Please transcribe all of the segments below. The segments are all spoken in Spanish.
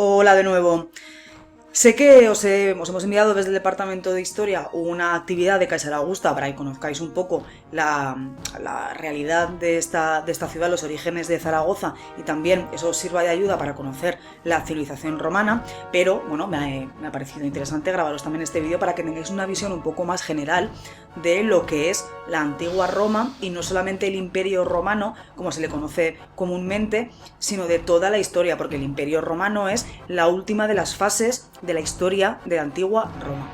Hola de nuevo. Sé que os hemos enviado desde el Departamento de Historia una actividad de Caixa Augusta para que conozcáis un poco la realidad de esta ciudad, los orígenes de Zaragoza, y también eso os sirva de ayuda para conocer la civilización romana, pero bueno, me ha parecido interesante grabaros también este vídeo para que tengáis una visión un poco más general de lo que es la antigua Roma, y no solamente el Imperio Romano, como se le conoce comúnmente, sino de toda la historia, porque el Imperio Romano es la última de las fases de la historia de la antigua Roma.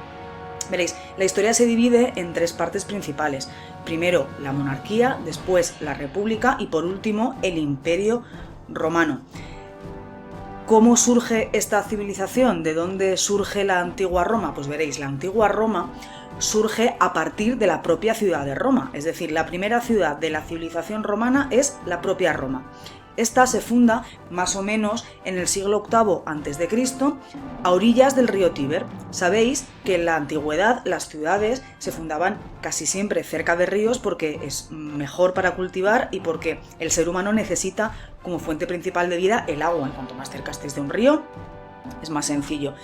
Veréis, la historia se divide en tres partes principales. Primero la monarquía, después la república y por último el Imperio Romano. ¿Cómo surge esta civilización? ¿De dónde surge la antigua Roma? Pues veréis, la antigua Roma surge a partir de la propia ciudad de Roma, es decir, la primera ciudad de la civilización romana es la propia Roma. Esta se funda más o menos en el siglo VIII a.C., a orillas del río Tíber. Sabéis que en la antigüedad las ciudades se fundaban casi siempre cerca de ríos porque es mejor para cultivar y porque el ser humano necesita como fuente principal de vida el agua. En cuanto más cerca estéis de un río, es más sencillo.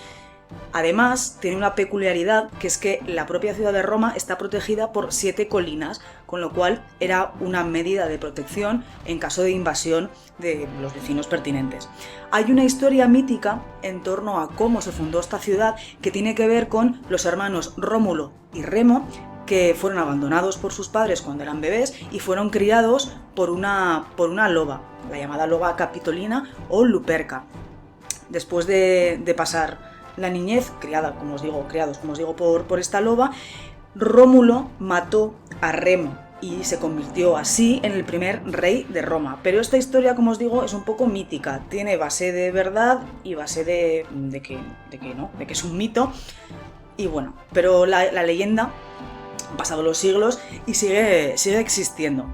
Además, tiene una peculiaridad, que es que la propia ciudad de Roma está protegida por 7 colinas, con lo cual era una medida de protección en caso de invasión de los vecinos pertinentes. Hay una historia mítica en torno a cómo se fundó esta ciudad que tiene que ver con los hermanos Rómulo y Remo, que fueron abandonados por sus padres cuando eran bebés y fueron criados por una loba, la llamada loba capitolina o Luperca. Después de pasar la niñez, criados, como os digo, por esta loba, Rómulo mató a Remo y se convirtió así en el primer rey de Roma. Pero esta historia, como os digo, es un poco mítica, tiene base de verdad y base de que es un mito. Y bueno, pero la leyenda han pasado los siglos y sigue existiendo.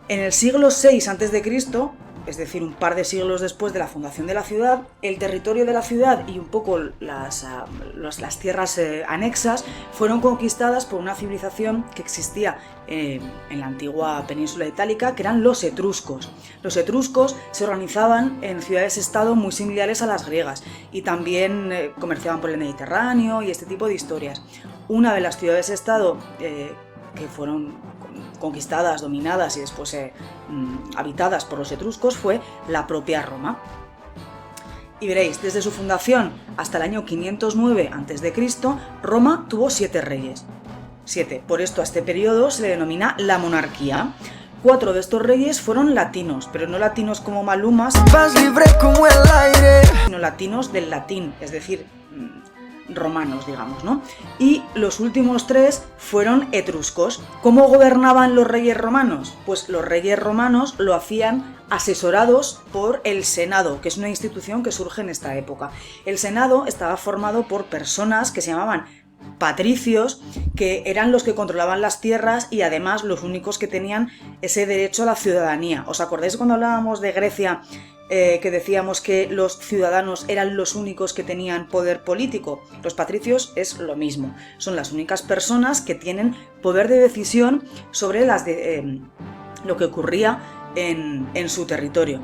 En el siglo VI a.C., es decir, un par de siglos después de la fundación de la ciudad, el territorio de la ciudad y un poco las tierras anexas fueron conquistadas por una civilización que existía en la antigua península itálica, que eran los etruscos. Los etruscos se organizaban en ciudades-estado muy similares a las griegas y también comerciaban por el Mediterráneo y este tipo de historias. Una de las ciudades-estado que fueron conquistadas, dominadas y después habitadas por los etruscos fue la propia Roma. Y veréis, desde su fundación hasta el año 509 a.C., Roma tuvo 7 reyes. 7. Por esto a este periodo se le denomina la monarquía. 4 de estos reyes fueron latinos, pero no latinos como Malumas, vas libre como el aire, sino latinos del latín, es decir, romanos, digamos, ¿no? Y los últimos 3 fueron etruscos. ¿Cómo gobernaban los reyes romanos? Pues los reyes romanos lo hacían asesorados por el Senado, que es una institución que surge en esta época. El Senado estaba formado por personas que se llamaban patricios, que eran los que controlaban las tierras y además los únicos que tenían ese derecho a la ciudadanía. ¿Os acordáis cuando hablábamos de Grecia? Que decíamos que los ciudadanos eran los únicos que tenían poder político. Los patricios es lo mismo, son las únicas personas que tienen poder de decisión sobre lo que ocurría en su territorio.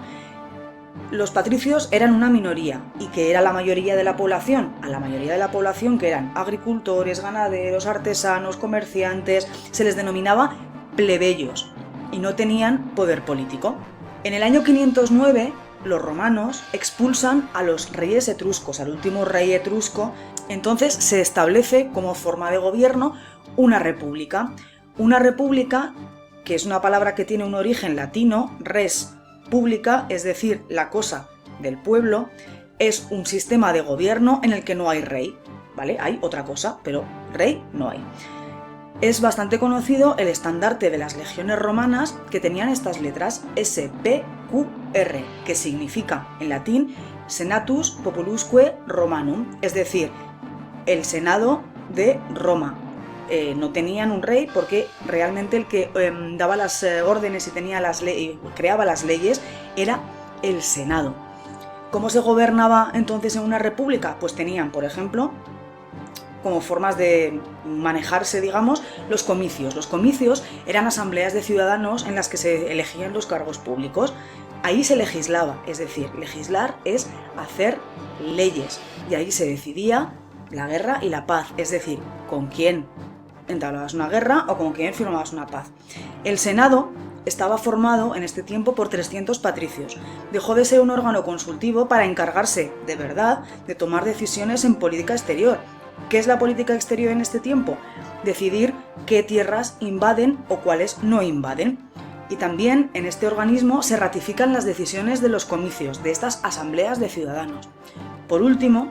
Los patricios eran una minoría, y que era la mayoría de la población. A la mayoría de la población, que eran agricultores, ganaderos, artesanos, comerciantes, se les denominaba plebeyos y no tenían poder político. En el año 509 los romanos expulsan a los reyes etruscos, al último rey etrusco. Entonces se establece como forma de gobierno una república. Una república, que es una palabra que tiene un origen latino, res pública, es decir, la cosa del pueblo, es un sistema de gobierno en el que no hay rey, ¿vale? Hay otra cosa, pero rey no hay. Es bastante conocido el estandarte de las legiones romanas, que tenían estas letras SPQR, que significa en latín Senatus Populusque Romanum, es decir, el Senado de Roma. No tenían un rey porque realmente el que daba las órdenes y creaba las leyes era el Senado. ¿Cómo se gobernaba entonces en una república? Pues tenían, por ejemplo, como formas de manejarse, digamos, los comicios. Los comicios eran asambleas de ciudadanos en las que se elegían los cargos públicos. Ahí se legislaba, es decir, legislar es hacer leyes, y ahí se decidía la guerra y la paz, es decir, con quién entablabas una guerra o con quién firmabas una paz. El Senado estaba formado en este tiempo por 300 patricios. Dejó de ser un órgano consultivo para encargarse, de verdad, de tomar decisiones en política exterior. ¿Qué es la política exterior en este tiempo? Decidir qué tierras invaden o cuáles no invaden. Y también en este organismo se ratifican las decisiones de los comicios, de estas asambleas de ciudadanos. Por último,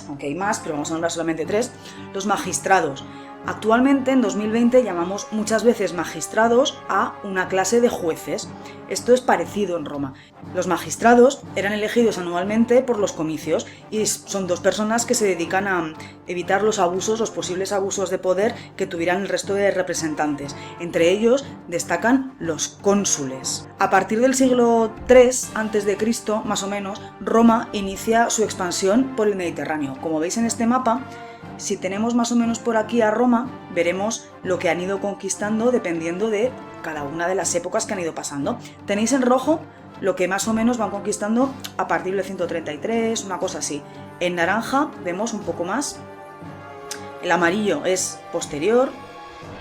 aunque hay más, pero vamos a nombrar solamente 3, los magistrados. Actualmente, en 2020, llamamos muchas veces magistrados a una clase de jueces. Esto es parecido en Roma. Los magistrados eran elegidos anualmente por los comicios y son 2 personas que se dedican a evitar los abusos, los posibles abusos de poder que tuvieran el resto de representantes. Entre ellos destacan los cónsules. A partir del siglo III a.C., más o menos, Roma inicia su expansión por el Mediterráneo. Como veis en este mapa, si tenemos más o menos por aquí a Roma, veremos lo que han ido conquistando dependiendo de cada una de las épocas que han ido pasando. Tenéis en rojo lo que más o menos van conquistando a partir del 133, una cosa así. En naranja vemos un poco más. El amarillo es posterior.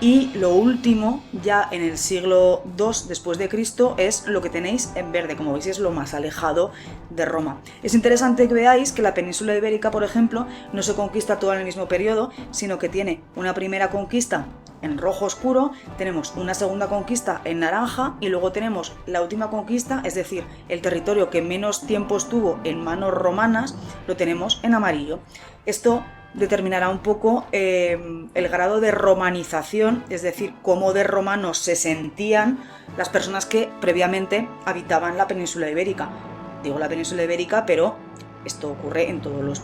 Y lo último, ya en el siglo II después de Cristo, es lo que tenéis en verde. Como veis, es lo más alejado de Roma. Es interesante que veáis que la península ibérica, por ejemplo, no se conquista toda en el mismo periodo, sino que tiene una primera conquista en rojo oscuro, tenemos una segunda conquista en naranja y luego tenemos la última conquista, es decir, el territorio que menos tiempo estuvo en manos romanas, lo tenemos en amarillo. Esto determinará un poco el grado de romanización, es decir, cómo de romanos se sentían las personas que previamente habitaban la península ibérica. Digo la península ibérica, pero esto ocurre en todos los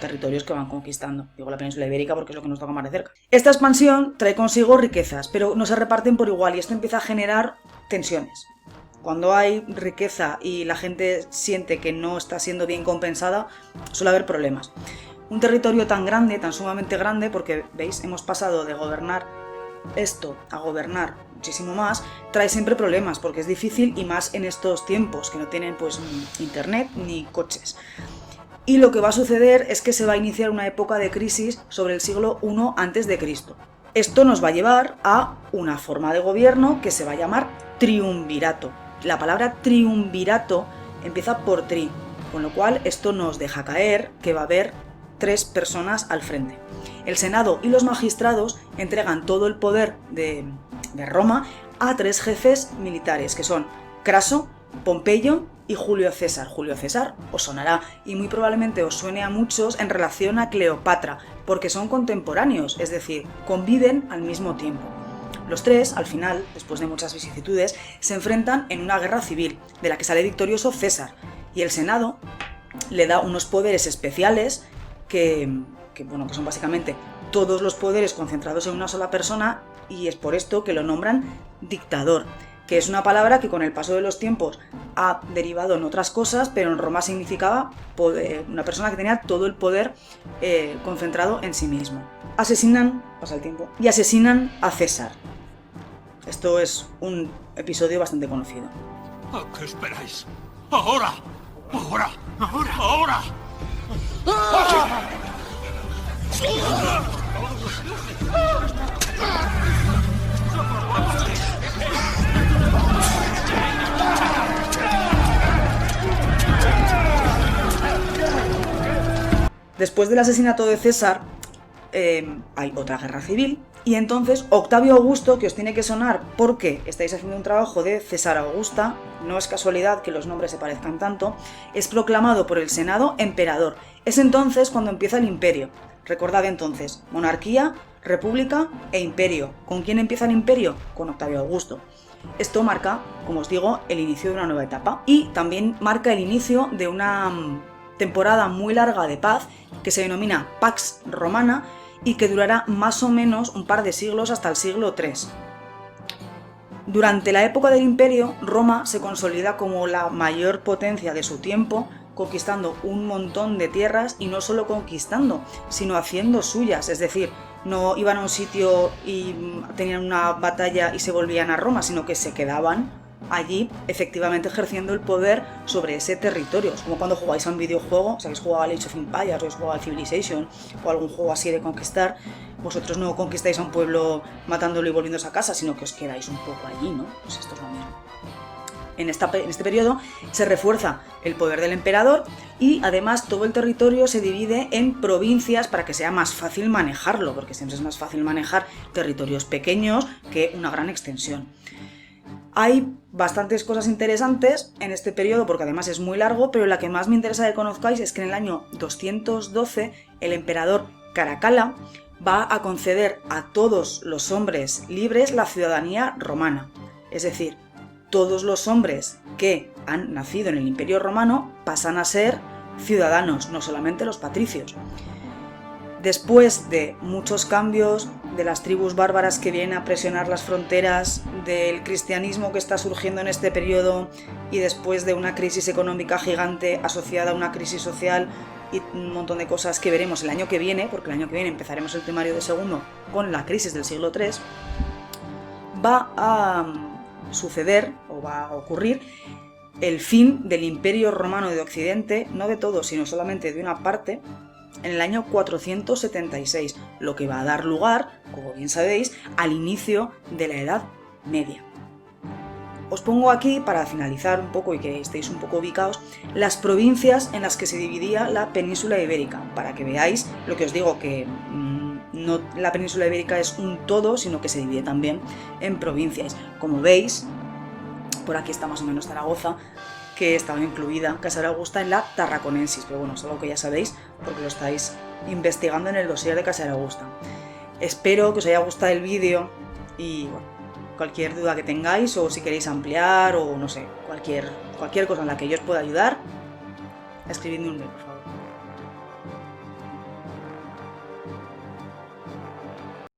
territorios que van conquistando. Digo la península ibérica porque es lo que nos toca más de cerca. Esta expansión trae consigo riquezas, pero no se reparten por igual y esto empieza a generar tensiones. Cuando hay riqueza y la gente siente que no está siendo bien compensada, suele haber problemas. Un territorio tan grande, tan sumamente grande, porque, ¿veis? Hemos pasado de gobernar esto a gobernar muchísimo más, trae siempre problemas, porque es difícil y más en estos tiempos, que no tienen pues ni internet ni coches. Y lo que va a suceder es que se va a iniciar una época de crisis sobre el siglo I a.C. Esto nos va a llevar a una forma de gobierno que se va a llamar triunvirato. La palabra triunvirato empieza por tri, con lo cual esto nos deja caer que va a haber 3 personas al frente. El Senado y los magistrados entregan todo el poder de Roma a 3 jefes militares, que son Craso, Pompeyo y Julio César. Julio César os sonará y muy probablemente os suene a muchos en relación a Cleopatra, porque son contemporáneos, es decir, conviven al mismo tiempo. Los 3, al final, después de muchas vicisitudes, se enfrentan en una guerra civil, de la que sale victorioso César, y el Senado le da unos poderes especiales que son básicamente todos los poderes concentrados en una sola persona, y es por esto que lo nombran dictador, que es una palabra que con el paso de los tiempos ha derivado en otras cosas, pero en Roma significaba una persona que tenía todo el poder concentrado en sí mismo. Pasa el tiempo, y asesinan a César. Esto es un episodio bastante conocido. ¿A qué esperáis? ¡Ahora! ¡Ahora! ¡Ahora! ¡Ahora! Después del asesinato de César, hay otra guerra civil, y entonces Octavio Augusto, que os tiene que sonar porque estáis haciendo un trabajo de César Augusta, no es casualidad que los nombres se parezcan tanto, es proclamado por el Senado emperador. Es entonces cuando empieza el imperio. Recordad entonces, monarquía, república e imperio. ¿Con quién empieza el imperio? Con Octavio Augusto. Esto marca, como os digo, el inicio de una nueva etapa y también marca el inicio de una temporada muy larga de paz que se denomina Pax Romana y que durará más o menos un par de siglos hasta el siglo III. Durante la época del imperio, Roma se consolida como la mayor potencia de su tiempo, conquistando un montón de tierras y no solo conquistando, sino haciendo suyas, es decir, no iban a un sitio y tenían una batalla y se volvían a Roma, sino que se quedaban allí efectivamente ejerciendo el poder sobre ese territorio. Es como cuando jugáis a un videojuego, si habéis jugado a Age of Empires, o habéis jugado a Civilization o algún juego así de conquistar, vosotros no conquistáis a un pueblo matándolo y volviéndose a casa, sino que os quedáis un poco allí, ¿no? Pues esto es lo mismo. En este periodo se refuerza el poder del emperador y además todo el territorio se divide en provincias para que sea más fácil manejarlo, porque siempre es más fácil manejar territorios pequeños que una gran extensión. Hay bastantes cosas interesantes en este periodo porque además es muy largo, pero la que más me interesa que conozcáis es que en el año 212 el emperador Caracalla va a conceder a todos los hombres libres la ciudadanía romana. Es decir, todos los hombres que han nacido en el Imperio Romano pasan a ser ciudadanos, no solamente los patricios. Después de muchos cambios, de las tribus bárbaras que vienen a presionar las fronteras, del cristianismo que está surgiendo en este periodo y después de una crisis económica gigante asociada a una crisis social y un montón de cosas que veremos el año que viene, porque el año que viene empezaremos el temario de segundo con la crisis del siglo III, va a suceder o va a ocurrir el fin del Imperio Romano de Occidente, no de todo, sino solamente de una parte, en el año 476, lo que va a dar lugar, como bien sabéis, al inicio de la Edad Media. Os pongo aquí, para finalizar un poco y que estéis un poco ubicados, las provincias en las que se dividía la península ibérica, para que veáis lo que os digo, que no la península ibérica es un todo, sino que se divide también en provincias. Como veis, por aquí está más o menos Zaragoza, que estaba incluida Casa de Augusta en la Tarraconensis, pero bueno, es algo que ya sabéis porque lo estáis investigando en el dossier de Casa de Augusta. Espero que os haya gustado el vídeo y bueno, cualquier duda que tengáis o si queréis ampliar o no sé, cualquier cosa en la que yo os pueda ayudar, escribidme un mail.